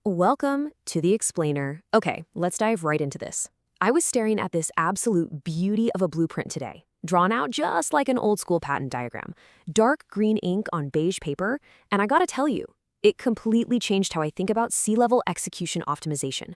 Welcome to the explainer. Okay, let's dive right into this. I was staring at this absolute beauty of a blueprint today, drawn out just like an old school patent diagram. Dark green ink on beige paper, and I gotta tell you, it completely changed how I think about Sealevel execution optimization.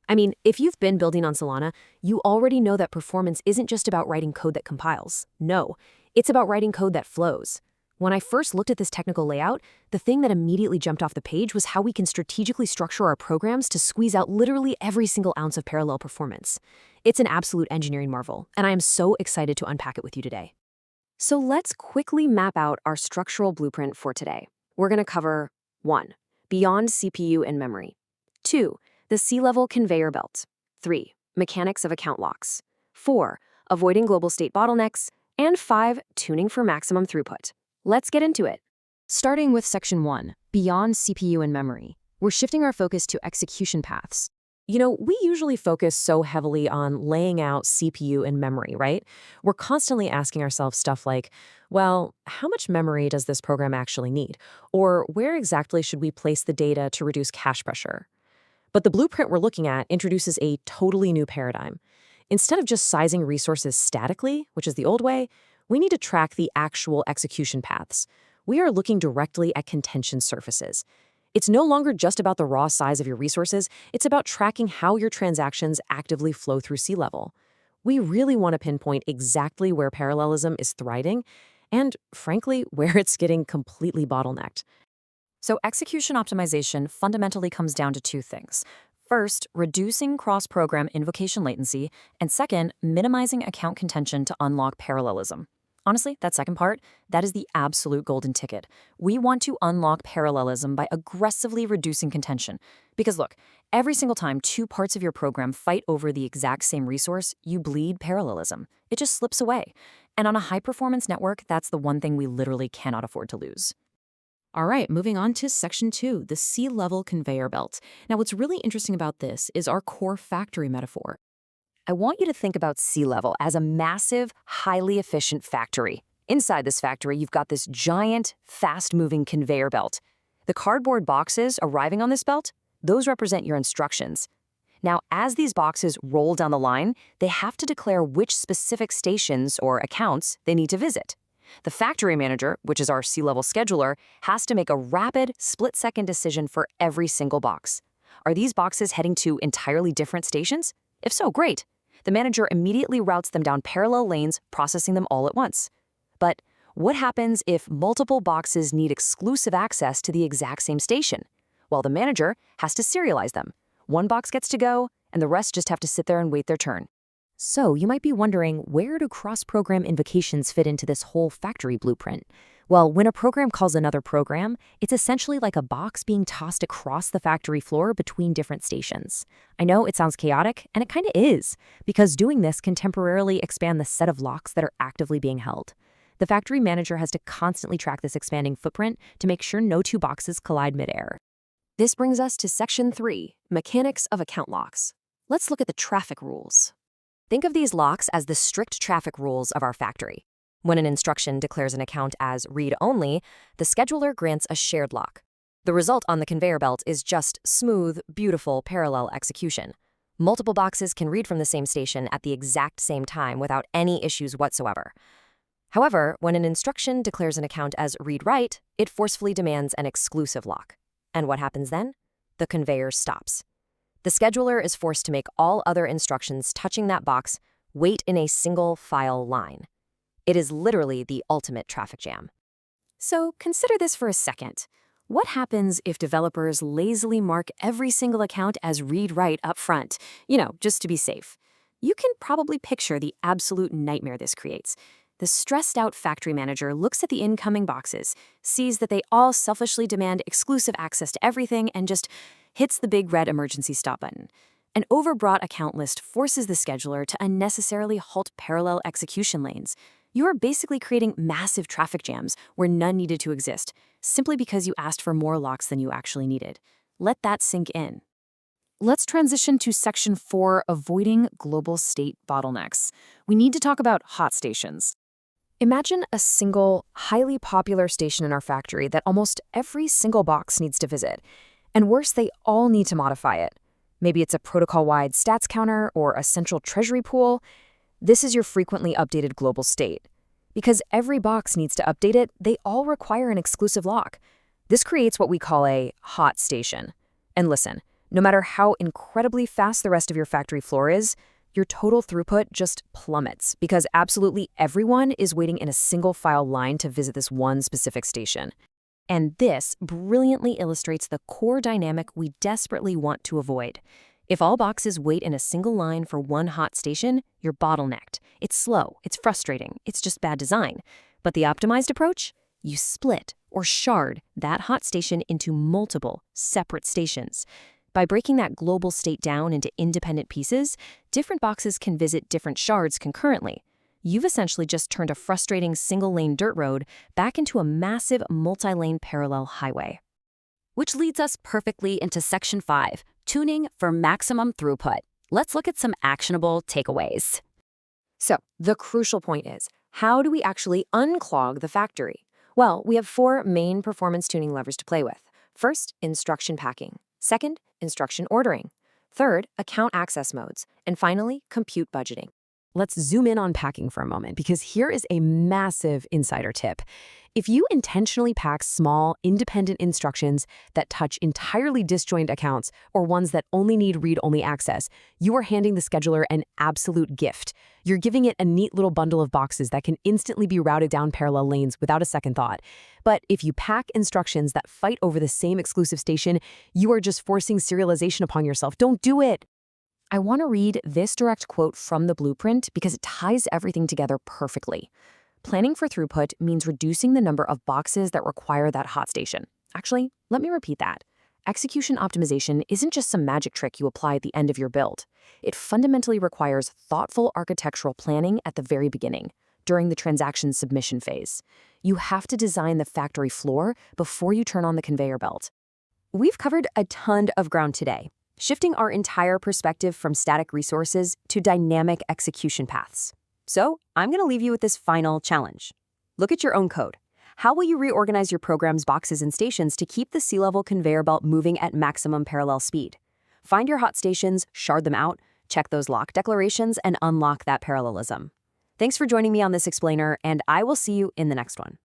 I mean, if you've been building on Solana, you already know that performance isn't just about writing code that compiles. No, it's about writing code that flows. When I first looked at this technical layout, the thing that immediately jumped off the page was how we can strategically structure our programs to squeeze out literally every single ounce of parallel performance. It's an absolute engineering marvel, and I am so excited to unpack it with you today. So let's quickly map out our structural blueprint for today. We're going to cover 1. Beyond CPU and memory. 2. The Sealevel conveyor belt. 3. Mechanics of account locks. 4. Avoiding global state bottlenecks. And 5. Tuning for maximum throughput. Let's get into it. Starting with Section 1, Beyond CPU and Memory, we're shifting our focus to execution paths. You know, we usually focus so heavily on laying out CPU and memory, right? We're constantly asking ourselves stuff like, well, how much memory does this program actually need? Or where exactly should we place the data to reduce cache pressure? But the blueprint we're looking at introduces a totally new paradigm. Instead of just sizing resources statically, which is the old way, we need to track the actual execution paths. We are looking directly at contention surfaces. It's no longer just about the raw size of your resources, it's about tracking how your transactions actively flow through Sealevel. We really want to pinpoint exactly where parallelism is thriving and, frankly, where it's getting completely bottlenecked. So execution optimization fundamentally comes down to two things. First, reducing cross-program invocation latency, and second, minimizing account contention to unlock parallelism. Honestly, that second part, that is the absolute golden ticket. We want to unlock parallelism by aggressively reducing contention. Because look, every single time two parts of your program fight over the exact same resource, you bleed parallelism. It just slips away. And on a high-performance network, that's the one thing we literally cannot afford to lose. All right, moving on to Section 2, the Sealevel conveyor belt. Now, what's really interesting about this is our core factory metaphor. I want you to think about Sealevel as a massive, highly efficient factory. Inside this factory, you've got this giant, fast-moving conveyor belt. The cardboard boxes arriving on this belt, those represent your instructions. Now, as these boxes roll down the line, they have to declare which specific stations or accounts they need to visit. The factory manager, which is our Sealevel scheduler, has to make a rapid, split-second decision for every single box. Are these boxes heading to entirely different stations? If so, great. The manager immediately routes them down parallel lanes, processing them all at once. But what happens if multiple boxes need exclusive access to the exact same station? Well, the manager has to serialize them. One box gets to go, and the rest just have to sit there and wait their turn. So you might be wondering, where do cross-program invocations fit into this whole factory blueprint? Well, when a program calls another program, it's essentially like a box being tossed across the factory floor between different stations. I know it sounds chaotic, and it kind of is, because doing this can temporarily expand the set of locks that are actively being held. The factory manager has to constantly track this expanding footprint to make sure no two boxes collide midair. This brings us to Section 3, Mechanics of Account Locks. Let's look at the traffic rules. Think of these locks as the strict traffic rules of our factory. When an instruction declares an account as read-only, the scheduler grants a shared lock. The result on the conveyor belt is just smooth, beautiful parallel execution. Multiple boxes can read from the same station at the exact same time without any issues whatsoever. However, when an instruction declares an account as read-write, it forcefully demands an exclusive lock. And what happens then? The conveyor stops. The scheduler is forced to make all other instructions touching that box wait in a single file line. It is literally the ultimate traffic jam. So consider this for a second. What happens if developers lazily mark every single account as read-write up front? Just to be safe. You can probably picture the absolute nightmare this creates. The stressed-out factory manager looks at the incoming boxes, sees that they all selfishly demand exclusive access to everything, and just hits the big red emergency stop button. An overbrought account list forces the scheduler to unnecessarily halt parallel execution lanes. You are basically creating massive traffic jams where none needed to exist, simply because you asked for more locks than you actually needed. Let that sink in. Let's transition to Section 4, Avoiding Global State Bottlenecks. We need to talk about hot stations. Imagine a single, highly popular station in our factory that almost every single box needs to visit. And worse, they all need to modify it. Maybe it's a protocol-wide stats counter or a central treasury pool. This is your frequently updated global state. Because every box needs to update it, they all require an exclusive lock. This creates what we call a hot station. And listen, no matter how incredibly fast the rest of your factory floor is, your total throughput just plummets because absolutely everyone is waiting in a single file line to visit this one specific station. And this brilliantly illustrates the core dynamic we desperately want to avoid. If all boxes wait in a single line for one hot station, you're bottlenecked. It's slow, it's frustrating, it's just bad design. But the optimized approach? You split or shard that hot station into multiple separate stations. By breaking that global state down into independent pieces, different boxes can visit different shards concurrently. You've essentially just turned a frustrating single-lane dirt road back into a massive multi-lane parallel highway. Which leads us perfectly into Section 5, tuning for maximum throughput. Let's look at some actionable takeaways. So, the crucial point is, how do we actually unclog the factory? Well, we have 4 main performance tuning levers to play with. First, instruction packing. Second, instruction ordering. Third, account access modes. And finally, compute budgeting. Let's zoom in on packing for a moment, because here is a massive insider tip. If you intentionally pack small, independent instructions that touch entirely disjoint accounts or ones that only need read-only access, you are handing the scheduler an absolute gift. You're giving it a neat little bundle of boxes that can instantly be routed down parallel lanes without a second thought. But if you pack instructions that fight over the same exclusive station, you are just forcing serialization upon yourself. Don't do it! I want to read this direct quote from the blueprint because it ties everything together perfectly. Planning for throughput means reducing the number of boxes that require that hot station. Actually, let me repeat that. Execution optimization isn't just some magic trick you apply at the end of your build. It fundamentally requires thoughtful architectural planning at the very beginning, during the transaction submission phase. You have to design the factory floor before you turn on the conveyor belt. We've covered a ton of ground today, shifting our entire perspective from static resources to dynamic execution paths. So, I'm going to leave you with this final challenge. Look at your own code. How will you reorganize your program's boxes and stations to keep the Sealevel conveyor belt moving at maximum parallel speed? Find your hot stations, shard them out, check those lock declarations, and unlock that parallelism. Thanks for joining me on this explainer, and I will see you in the next one.